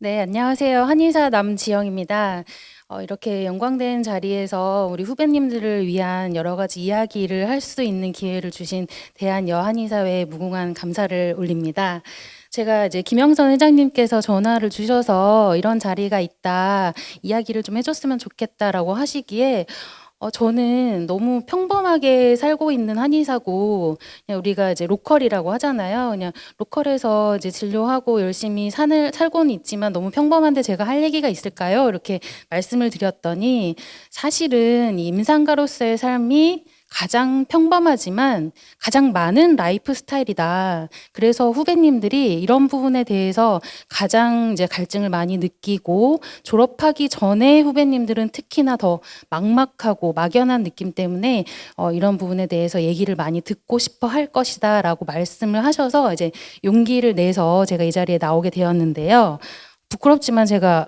네, 안녕하세요. 한의사 남지영입니다. 이렇게 영광된 자리에서 우리 후배님들을 위한 여러 가지 이야기를 할 수 있는 기회를 주신 대한여한의사회에 무궁한 감사를 올립니다. 제가 이제 김영선 회장님께서 전화를 주셔서 이런 자리가 있다, 이야기를 좀 해줬으면 좋겠다라고 하시기에 저는 너무 평범하게 살고 있는 한의사고, 그냥 우리가 이제 로컬이라고 하잖아요. 그냥 로컬에서 이제 진료하고 열심히 살고는 있지만 너무 평범한데 제가 할 얘기가 있을까요? 이렇게 말씀을 드렸더니 사실은 이 임상가로서의 삶이 가장 평범하지만 가장 많은 라이프 스타일이다. 그래서 후배님들이 이런 부분에 대해서 가장 이제 갈증을 많이 느끼고 졸업하기 전에 후배님들은 특히나 더 막막하고 막연한 느낌 때문에 이런 부분에 대해서 얘기를 많이 듣고 싶어 할 것이다라고 말씀을 하셔서 이제 용기를 내서 제가 이 자리에 나오게 되었는데요. 부끄럽지만 제가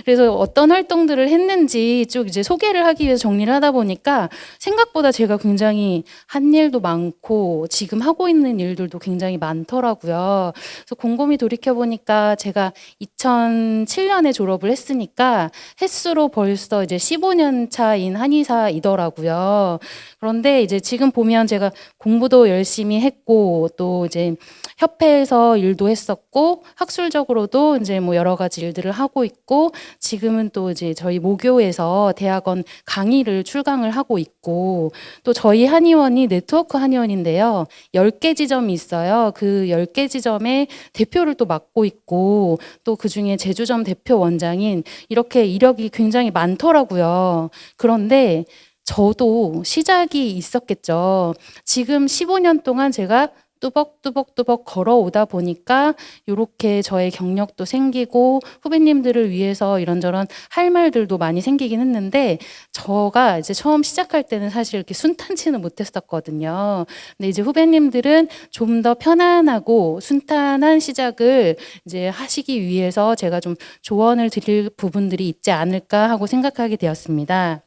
그래서 어떤 활동들을 했는지 쭉 이제 소개를 하기 위해서 정리를 하다 보니까 생각보다 제가 굉장히 한 일도 많고 지금 하고 있는 일들도 굉장히 많더라고요. 그래서 곰곰이 돌이켜 보니까 제가 2007년에 졸업을 했으니까 횟수로 벌써 이제 15년 차인 한의사이더라고요. 그런데 이제 지금 보면 제가 공부도 열심히 했고 또 이제 협회에서 일도 했었고 학술적으로도 이제 뭐 여러 가지 일들을 하고 있고 지금은 또 이제 저희 모교에서 대학원 강의를 출강을 하고 있고 또 저희 한의원이 네트워크 한의원인데요. 10개 지점이 있어요. 그 10개 지점의 대표를 또 맡고 있고 또 그중에 제주점 대표 원장인 이렇게 이력이 굉장히 많더라고요. 그런데 저도 시작이 있었겠죠. 지금 15년 동안 제가 뚜벅뚜벅뚜벅 걸어오다 보니까 요렇게 저의 경력도 생기고 후배님들을 위해서 이런저런 할 말들도 많이 생기긴 했는데 저가 이제 처음 시작할 때는 사실 이렇게 순탄치는 못했었거든요. 근데 이제 후배님들은 좀 더 편안하고 순탄한 시작을 이제 하시기 위해서 제가 좀 조언을 드릴 부분들이 있지 않을까 하고 생각하게 되었습니다.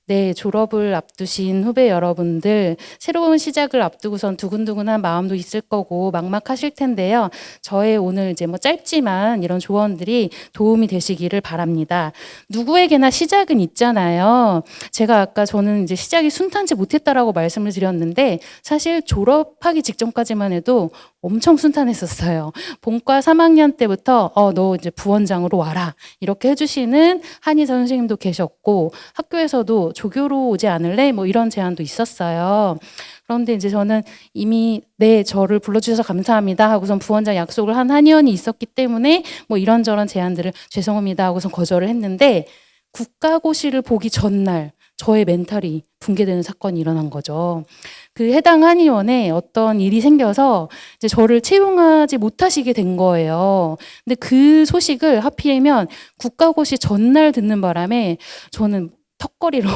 네, 졸업을 앞두신 후배 여러분들, 새로운 시작을 앞두고선 두근두근한 마음도 있을 거고 막막하실 텐데요. 저의 오늘 이제 뭐 짧지만 이런 조언들이 도움이 되시기를 바랍니다. 누구에게나 시작은 있잖아요. 제가 아까 저는 이제 시작이 순탄치 못했다라고 말씀을 드렸는데 사실 졸업하기 직전까지만 해도 엄청 순탄했었어요. 본과 3학년 때부터 너 이제 부원장으로 와라. 이렇게 해주시는 한의사 선생님도 계셨고 학교에서도 조교로 오지 않을래? 뭐 이런 제안도 있었어요. 그런데 이제 저는 이미 네, 저를 불러주셔서 감사합니다 하고선 부원장 약속을 한 한의원이 있었기 때문에 뭐 이런저런 제안들을 죄송합니다 하고선 거절을 했는데 국가고시를 보기 전날 저의 멘탈이 붕괴되는 사건이 일어난 거죠. 그 해당 한의원에 어떤 일이 생겨서 이제 저를 채용하지 못하시게 된 거예요. 근데 그 소식을 하필이면 국가고시 전날 듣는 바람에 저는 턱걸이로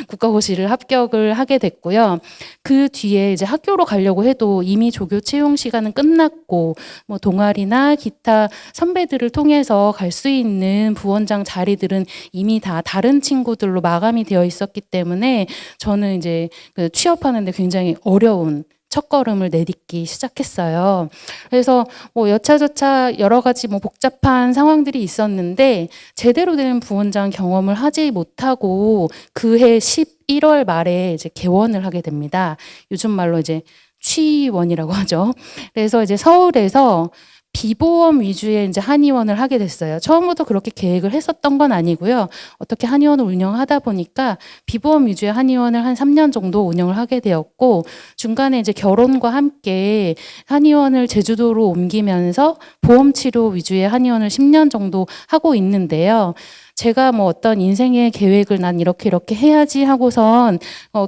국가고시를 합격을 하게 됐고요. 그 뒤에 이제 학교로 가려고 해도 이미 조교 채용 시간은 끝났고 뭐 동아리나 기타 선배들을 통해서 갈 수 있는 부원장 자리들은 이미 다 다른 친구들로 마감이 되어 있었기 때문에 저는 이제 그 취업하는데 굉장히 어려운 첫걸음을 내딛기 시작했어요. 그래서 뭐 여차저차 여러 가지 뭐 복잡한 상황들이 있었는데 제대로 된 부원장 경험을 하지 못하고 그해 11월 말에 이제 개원을 하게 됩니다. 요즘 말로 이제 취원이라고 하죠. 그래서 이제 서울에서 비보험 위주의 이제 한의원을 하게 됐어요. 처음부터 그렇게 계획을 했었던 건 아니고요. 어떻게 한의원을 운영하다 보니까 비보험 위주의 한의원을 한 3년 정도 운영을 하게 되었고 중간에 이제 결혼과 함께 한의원을 제주도로 옮기면서 보험 치료 위주의 한의원을 10년 정도 하고 있는데요. 제가 뭐 어떤 인생의 계획을 난 이렇게 해야지 하고선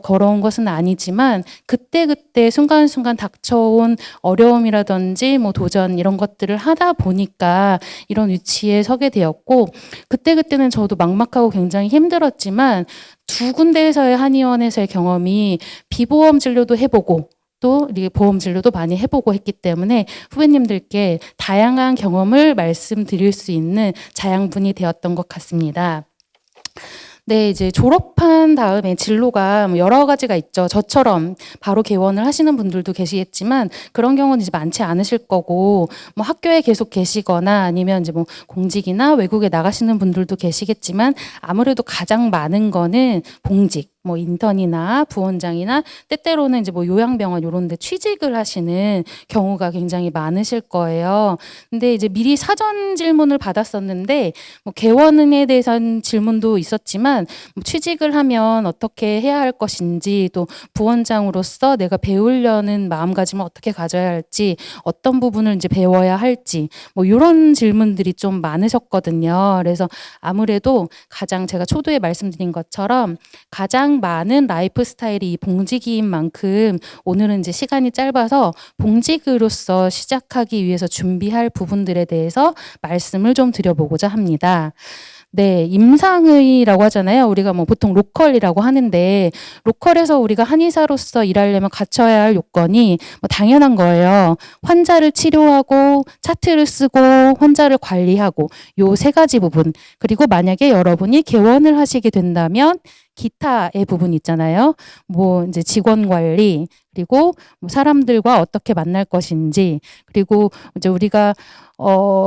걸어온 것은 아니지만 그때그때 순간순간 닥쳐온 어려움이라든지 뭐 도전 이런 것들을 하다 보니까 이런 위치에 서게 되었고 그때그때는 저도 막막하고 굉장히 힘들었지만 두 군데에서의 한의원에서의 경험이 비보험 진료도 해보고 또 보험 진료도 많이 해보고 했기 때문에 후배님들께 다양한 경험을 말씀드릴 수 있는 자양분이 되었던 것 같습니다. 네. 이제 졸업한 다음에 진로가 뭐 여러 가지가 있죠. 저처럼 바로 개원을 하시는 분들도 계시겠지만 그런 경우는 이제 많지 않으실 거고 뭐 학교에 계속 계시거나 아니면 이제 뭐 공직이나 외국에 나가시는 분들도 계시겠지만 아무래도 가장 많은 거는 봉직, 뭐 인턴이나 부원장이나 때때로는 이제 뭐 요양병원 요런 데 취직을 하시는 경우가 굉장히 많으실 거예요. 근데 이제 미리 사전 질문을 받았었는데 뭐 개원에 대한 질문도 있었지만 뭐 취직을 하면 어떻게 해야 할 것인지 또 부원장으로서 내가 배우려는 마음가짐을 어떻게 가져야 할지 어떤 부분을 이제 배워야 할지 뭐 이런 질문들이 좀 많으셨거든요. 그래서 아무래도 가장 제가 초두에 말씀드린 것처럼 가장 많은 라이프 스타일이 이 봉직인 만큼 오늘은 이제 시간이 짧아서 봉직으로서 시작하기 위해서 준비할 부분들에 대해서 말씀을 좀 드려보고자 합니다. 네, 임상의라고 하잖아요. 우리가 뭐 보통 로컬이라고 하는데 로컬에서 우리가 한의사로서 일하려면 갖춰야 할 요건이 뭐 당연한 거예요. 환자를 치료하고 차트를 쓰고 환자를 관리하고 요 세 가지 부분. 그리고 만약에 여러분이 개원을 하시게 된다면 기타의 부분 있잖아요. 뭐 이제 직원 관리 그리고 뭐 사람들과 어떻게 만날 것인지 그리고 이제 우리가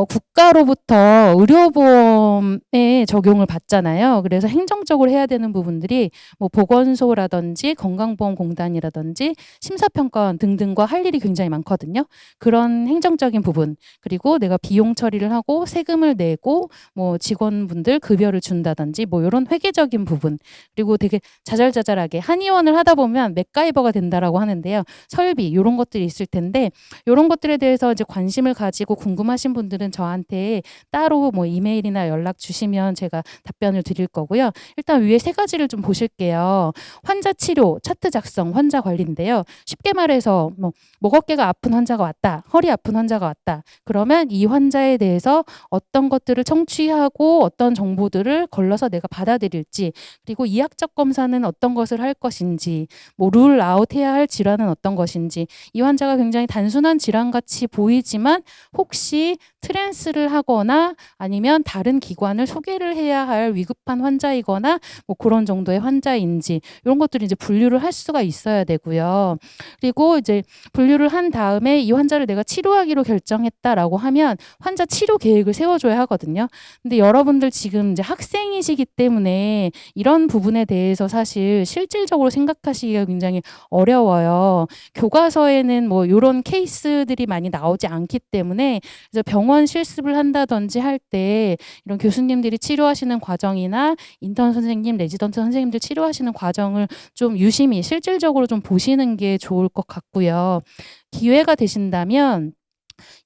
국가로부터 의료보험에 적용을 받잖아요. 그래서 행정적으로 해야 되는 부분들이 뭐 보건소라든지 건강보험공단이라든지 심사평가원 등등과 할 일이 굉장히 많거든요. 그런 행정적인 부분 그리고 내가 비용 처리를 하고 세금을 내고 뭐 직원분들 급여를 준다든지 뭐 이런 회계적인 부분 그리고 되게 자잘자잘하게 한의원을 하다 보면 맥가이버가 된다라고 하는데요. 설비 이런 것들이 있을 텐데 이런 것들에 대해서 이제 관심을 가지고 궁금하신 분들은 저한테 따로 뭐 이메일이나 연락 주시면 제가 답변을 드릴 거고요. 일단 위에 세 가지를 좀 보실게요. 환자 치료, 차트 작성, 환자 관리인데요. 쉽게 말해서 뭐 목 어깨가 아픈 환자가 왔다, 허리 아픈 환자가 왔다. 그러면 이 환자에 대해서 어떤 것들을 청취하고 어떤 정보들을 걸러서 내가 받아들일지 그리고 이학적 검사는 어떤 것을 할 것인지 뭐 룰 아웃해야 할 질환은 어떤 것인지 이 환자가 굉장히 단순한 질환같이 보이지만 혹시 트랜스를 하거나 아니면 다른 기관을 소개를 해야 할 위급한 환자이거나 뭐 그런 정도의 환자인지 이런 것들을 이제 분류를 할 수가 있어야 되고요. 그리고 이제 분류를 한 다음에 이 환자를 내가 치료하기로 결정했다라고 하면 환자 치료 계획을 세워줘야 하거든요. 근데 여러분들 지금 이제 학생이시기 때문에 이런 부분에 대해서 사실 실질적으로 생각하시기가 굉장히 어려워요. 교과서에는 뭐 이런 케이스들이 많이 나오지 않기 때문에 그래서 병원 실습을 한다든지 할 때 이런 교수님들이 치료하시는 과정이나 인턴 선생님, 레지던트 선생님들 치료하시는 과정을 좀 유심히 실질적으로 좀 보시는 게 좋을 것 같고요. 기회가 되신다면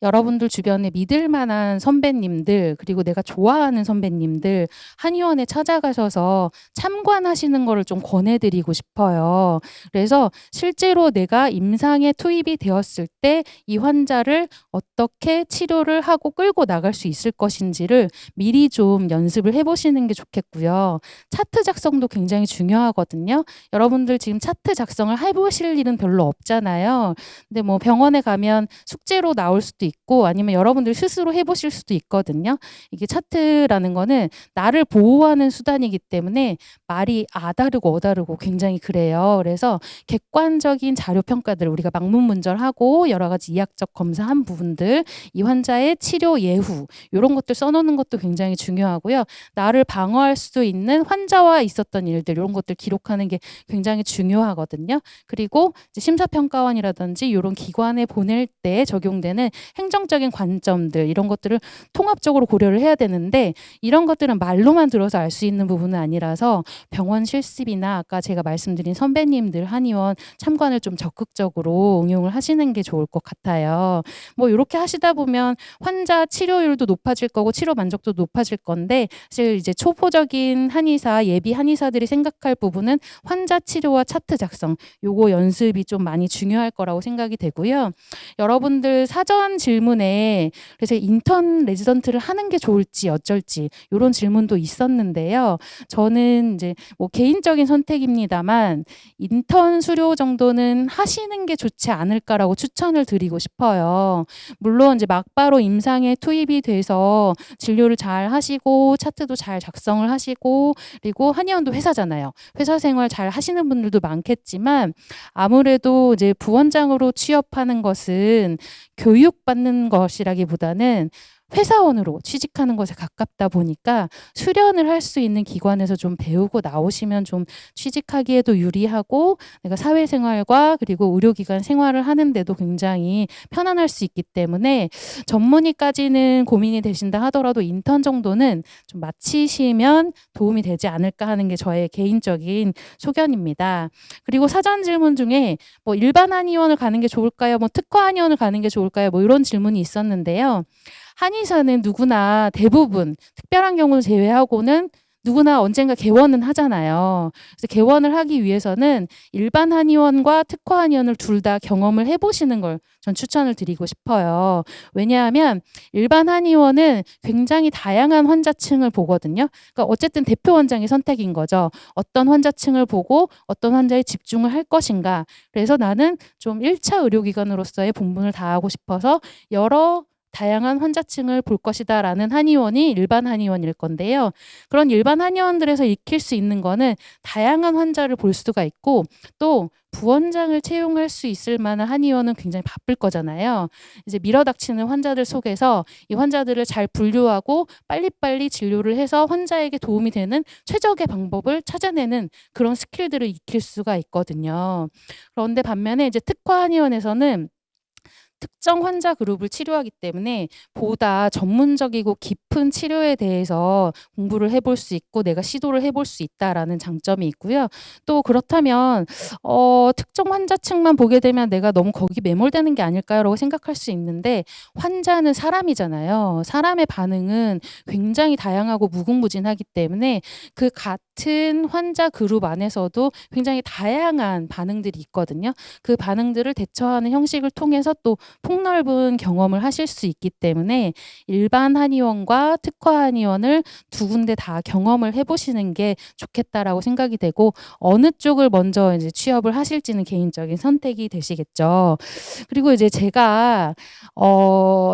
여러분들 주변에 믿을 만한 선배님들 그리고 내가 좋아하는 선배님들 한의원에 찾아가셔서 참관하시는 거를 좀 권해드리고 싶어요. 그래서 실제로 내가 임상에 투입이 되었을 때 이 환자를 어떻게 치료를 하고 끌고 나갈 수 있을 것인지를 미리 좀 연습을 해보시는 게 좋겠고요. 차트 작성도 굉장히 중요하거든요. 여러분들 지금 차트 작성을 해보실 일은 별로 없잖아요. 근데 뭐 병원에 가면 숙제로 나올 수도 있고 아니면 여러분들 스스로 해보실 수도 있거든요. 이게 차트라는 거는 나를 보호하는 수단이기 때문에 말이 아다르고 어다르고 굉장히 그래요. 그래서 객관적인 자료 평가들 우리가 막문문절하고 여러 가지 이학적 검사한 부분들 이 환자의 치료 예후 이런 것들 써놓는 것도 굉장히 중요하고요. 나를 방어할 수도 있는 환자와 있었던 일들 이런 것들 기록하는 게 굉장히 중요하거든요. 그리고 이제 심사평가원이라든지 이런 기관에 보낼 때 적용되는 행정적인 관점들 이런 것들을 통합적으로 고려를 해야 되는데 이런 것들은 말로만 들어서 알 수 있는 부분은 아니라서 병원 실습이나 아까 제가 말씀드린 선배님들 한의원 참관을 좀 적극적으로 응용을 하시는 게 좋을 것 같아요. 뭐 이렇게 하시다 보면 환자 치료율도 높아질 거고 치료 만족도 높아질 건데 사실 이제 초보적인 한의사 예비 한의사들이 생각할 부분은 환자 치료와 차트 작성 요거 연습이 좀 많이 중요할 거라고 생각이 되고요. 여러분들 사전 사전 질문에 그래서 인턴 레지던트를 하는 게 좋을지 어쩔지 요런 질문도 있었는데요. 저는 이제 뭐 개인적인 선택입니다만 인턴 수료 정도는 하시는 게 좋지 않을까라고 추천을 드리고 싶어요. 물론 이제 막바로 임상에 투입이 돼서 진료를 잘 하시고 차트도 잘 작성을 하시고 그리고 한의원도 회사잖아요. 회사 생활 잘 하시는 분들도 많겠지만 아무래도 이제 부원장으로 취업하는 것은 교육받는 것이라기보다는 회사원으로 취직하는 것에 가깝다 보니까 수련을 할 수 있는 기관에서 좀 배우고 나오시면 좀 취직하기에도 유리하고 내가 사회생활과 그리고 의료기관 생활을 하는데도 굉장히 편안할 수 있기 때문에 전문의까지는 고민이 되신다 하더라도 인턴 정도는 좀 마치시면 도움이 되지 않을까 하는 게 저의 개인적인 소견입니다. 그리고 사전 질문 중에 뭐 일반 한의원을 가는 게 좋을까요? 뭐 특화 한의원을 가는 게 좋을까요? 뭐 이런 질문이 있었는데요. 한의사는 누구나 대부분 특별한 경우를 제외하고는 누구나 언젠가 개원은 하잖아요. 그래서 개원을 하기 위해서는 일반 한의원과 특화 한의원을 둘 다 경험을 해보시는 걸 전 추천을 드리고 싶어요. 왜냐하면 일반 한의원은 굉장히 다양한 환자층을 보거든요. 그러니까 어쨌든 대표 원장의 선택인 거죠. 어떤 환자층을 보고 어떤 환자에 집중을 할 것인가. 그래서 나는 좀 1차 의료기관으로서의 본분을 다하고 싶어서 여러 다양한 환자층을 볼 것이다라는 한의원이 일반 한의원일 건데요. 그런 일반 한의원들에서 익힐 수 있는 거는 다양한 환자를 볼 수가 있고 또 부원장을 채용할 수 있을 만한 한의원은 굉장히 바쁠 거잖아요. 이제 밀어닥치는 환자들 속에서 이 환자들을 잘 분류하고 빨리빨리 진료를 해서 환자에게 도움이 되는 최적의 방법을 찾아내는 그런 스킬들을 익힐 수가 있거든요. 그런데 반면에 이제 특화 한의원에서는 특정 환자 그룹을 치료하기 때문에 보다 전문적이고 깊은 치료에 대해서 공부를 해볼 수 있고 내가 시도를 해볼 수 있다라는 장점이 있고요. 또 그렇다면 특정 환자층만 보게 되면 내가 너무 거기 매몰되는 게 아닐까요라고 생각할 수 있는데 환자는 사람이잖아요. 사람의 반응은 굉장히 다양하고 무궁무진하기 때문에 그 같은 환자 그룹 안에서도 굉장히 다양한 반응들이 있거든요. 그 반응들을 대처하는 형식을 통해서 또 폭넓은 경험을 하실 수 있기 때문에 일반 한의원과 특화 한의원을 두 군데 다 경험을 해보시는 게 좋겠다라고 생각이 되고 어느 쪽을 먼저 이제 취업을 하실지는 개인적인 선택이 되시겠죠. 그리고 이제 제가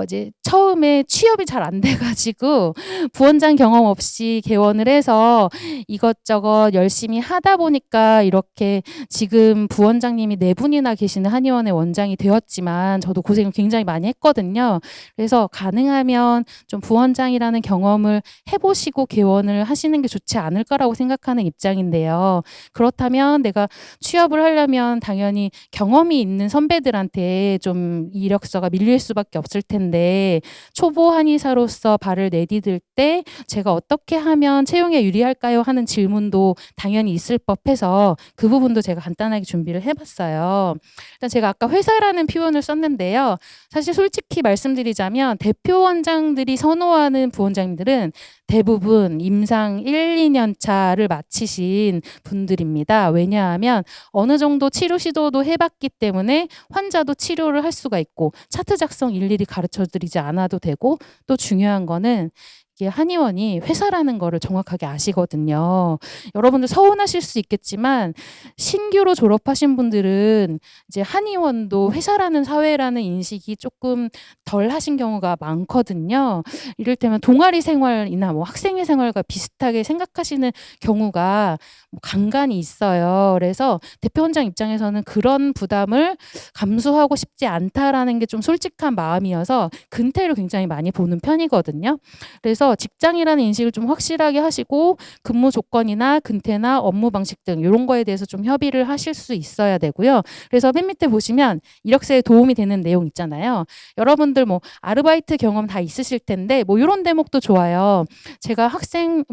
이제 처음에 취업이 잘 안 돼가지고 부원장 경험 없이 개원을 해서 이것저것 열심히 하다 보니까 이렇게 지금 부원장님이 4분이나 계시는 한의원의 원장이 되었지만 저도 고생을 굉장히 많이 했거든요. 그래서 가능하면 좀 부원장이라는 경험을 해보시고 개원을 하시는 게 좋지 않을까라고 생각하는 입장인데요. 그렇다면 내가 취업을 하려면 당연히 경험이 있는 선배들한테 좀 이력서가 밀릴 수밖에 없을 텐데 초보 한의사로서 발을 내디딜 때 제가 어떻게 하면 채용에 유리할까요? 하는 질문도 당연히 있을 법해서 그 부분도 제가 간단하게 준비를 해봤어요. 일단 제가 아까 회사라는 표현을 썼는데요. 사실 솔직히 말씀드리자면 대표 원장들이 선호하는 부원장님들은 대부분 임상 1, 2년 차를 마치신 분들입니다. 왜냐하면 어느 정도 치료 시도도 해봤기 때문에 환자도 치료를 할 수가 있고 차트 작성 일일이 가르쳐 드리지 않아도 되고 또 중요한 거는 이게 한의원이 회사라는 거를 정확하게 아시거든요. 여러분들 서운하실 수 있겠지만 신규로 졸업하신 분들은 이제 한의원도 회사라는 사회라는 인식이 조금 덜 하신 경우가 많거든요. 이를테면 동아리 생활이나 뭐 학생회 생활과 비슷하게 생각하시는 경우가 뭐 간간이 있어요. 그래서 대표 원장 입장에서는 그런 부담을 감수하고 싶지 않다라는 게 좀 솔직한 마음이어서 근태를 굉장히 많이 보는 편이거든요. 그래서 직장이라는 인식을 좀 확실하게 하시고 근무 조건이나 근태나 업무 방식 등 이런 거에 대해서 좀 협의를 하실 수 있어야 되고요. 그래서 맨 밑에 보시면 이력서에 도움이 되는 내용 있잖아요. 여러분들 뭐 아르바이트 경험 다 있으실 텐데 뭐 이런 대목도 좋아요. 제가 학생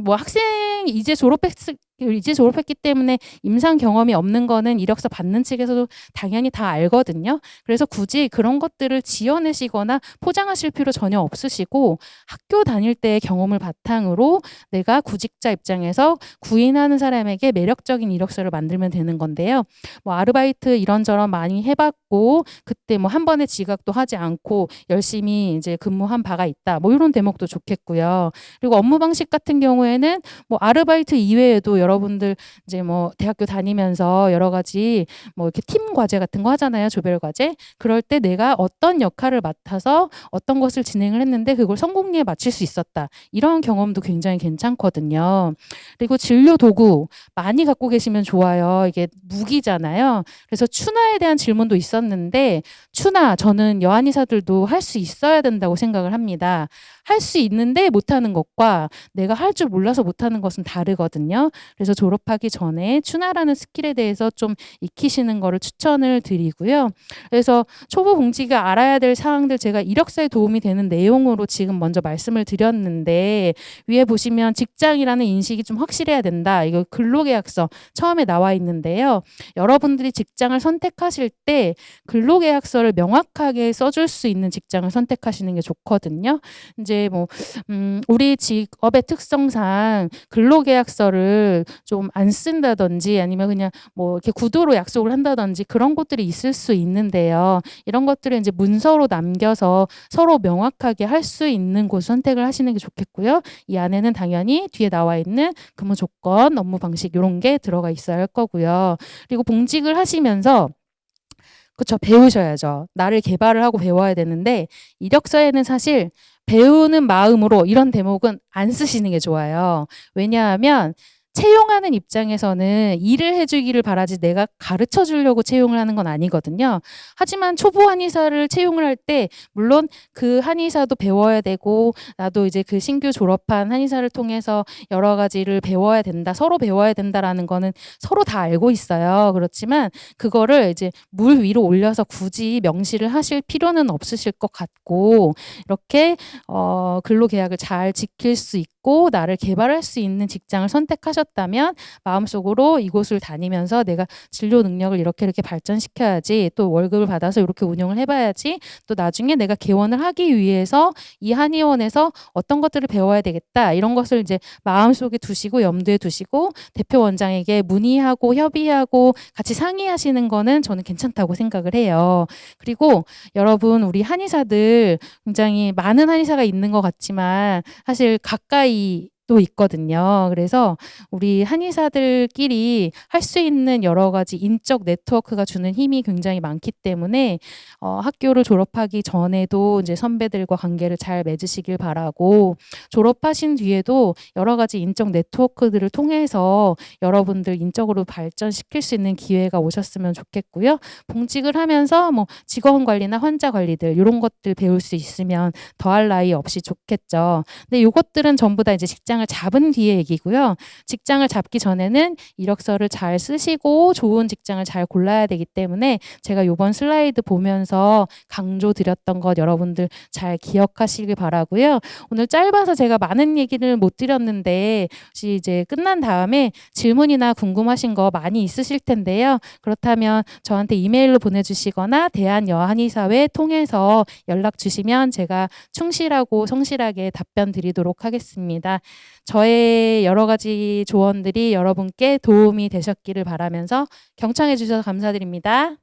이제 졸업했을 이제 졸업했기 때문에 임상 경험이 없는 거는 이력서 받는 측에서도 당연히 다 알거든요. 그래서 굳이 그런 것들을 지어내시거나 포장하실 필요 전혀 없으시고 학교 다닐 때의 경험을 바탕으로 내가 구직자 입장에서 구인하는 사람에게 매력적인 이력서를 만들면 되는 건데요. 뭐 아르바이트 이런저런 많이 해봤고 그때 뭐 한 번에 지각도 하지 않고 열심히 이제 근무한 바가 있다. 뭐 이런 대목도 좋겠고요. 그리고 업무 방식 같은 경우에는 뭐 아르바이트 이외에도 여러분들 이제 뭐 대학교 다니면서 여러 가지 뭐 이렇게 팀 과제 같은 거 하잖아요. 조별 과제. 그럴 때 내가 어떤 역할을 맡아서 어떤 것을 진행을 했는데 그걸 성공리에 마칠 수 있었다. 이런 경험도 굉장히 괜찮거든요. 그리고 진료 도구 많이 갖고 계시면 좋아요. 이게 무기잖아요. 그래서 추나에 대한 질문도 있었는데 추나 저는 여한의사들도 할 수 있어야 된다고 생각을 합니다. 할 수 있는데 못하는 것과 내가 할 줄 몰라서 못하는 것은 다르거든요. 그래서 졸업하기 전에 추나라는 스킬에 대해서 좀 익히시는 거를 추천을 드리고요. 그래서 초보 공직가 알아야 될 사항들 제가 이력서에 도움이 되는 내용으로 지금 먼저 말씀을 드렸는데 위에 보시면 직장이라는 인식이 좀 확실해야 된다. 이거 근로계약서 처음에 나와 있는데요. 여러분들이 직장을 선택하실 때 근로계약서를 명확하게 써줄 수 있는 직장을 선택하시는 게 좋거든요. 이제 뭐 우리 직업의 특성상 근로계약서를 좀 안 쓴다든지 아니면 그냥 뭐 이렇게 구두로 약속을 한다든지 그런 것들이 있을 수 있는데요. 이런 것들을 이제 문서로 남겨서 서로 명확하게 할 수 있는 곳 선택을 하시는 게 좋겠고요. 이 안에는 당연히 뒤에 나와 있는 근무 조건, 업무 방식 이런 게 들어가 있어야 할 거고요. 그리고 봉직을 하시면서 그쵸, 배우셔야죠. 나를 개발을 하고 배워야 되는데 이력서에는 사실 배우는 마음으로 이런 대목은 안 쓰시는 게 좋아요. 왜냐하면 채용하는 입장에서는 일을 해주기를 바라지 내가 가르쳐 주려고 채용을 하는 건 아니거든요. 하지만 초보 한의사를 채용을 할 때 물론 그 한의사도 배워야 되고 나도 이제 그 신규 졸업한 한의사를 통해서 여러 가지를 배워야 된다. 서로 배워야 된다라는 거는 서로 다 알고 있어요. 그렇지만 그거를 이제 물 위로 올려서 굳이 명시를 하실 필요는 없으실 것 같고 이렇게 근로계약을 잘 지킬 수 있고 나를 개발할 수 있는 직장을 선택하셨다면 마음속으로 이곳을 다니면서 내가 진료 능력을 이렇게 발전시켜야지 또 월급을 받아서 이렇게 운영을 해봐야지 또 나중에 내가 개원을 하기 위해서 이 한의원에서 어떤 것들을 배워야 되겠다 이런 것을 이제 마음속에 두시고 염두에 두시고 대표 원장에게 문의하고 협의하고 같이 상의하시는 거는 저는 괜찮다고 생각을 해요. 그리고 여러분 우리 한의사들 굉장히 많은 한의사가 있는 것 같지만 사실 가까이 또 있거든요. 그래서 우리 한의사들끼리 할 수 있는 여러 가지 인적 네트워크가 주는 힘이 굉장히 많기 때문에 학교를 졸업하기 전에도 이제 선배들과 관계를 잘 맺으시길 바라고 졸업하신 뒤에도 여러 가지 인적 네트워크들을 통해서 여러분들 인적으로 발전시킬 수 있는 기회가 오셨으면 좋겠고요. 봉직을 하면서 뭐 직원 관리나 환자 관리들 이런 것들 배울 수 있으면 더할 나위 없이 좋겠죠. 근데 이것들은 전부 다 이제 직장을 잡은 뒤에 얘기고요. 직장을 잡기 전에는 이력서를 잘 쓰시고 좋은 직장을 잘 골라야 되기 때문에 제가 이번 슬라이드 보면서 강조드렸던 것 여러분들 잘 기억하시길 바라고요. 오늘 짧아서 제가 많은 얘기를 못 드렸는데 혹시 이제 끝난 다음에 질문이나 궁금하신 거 많이 있으실 텐데요. 그렇다면 저한테 이메일로 보내주시거나 대한여한의사회 통해서 연락 주시면 제가 충실하고 성실하게 답변 드리도록 하겠습니다. 저의 여러 가지 조언들이 여러분께 도움이 되셨기를 바라면서 경청해 주셔서 감사드립니다.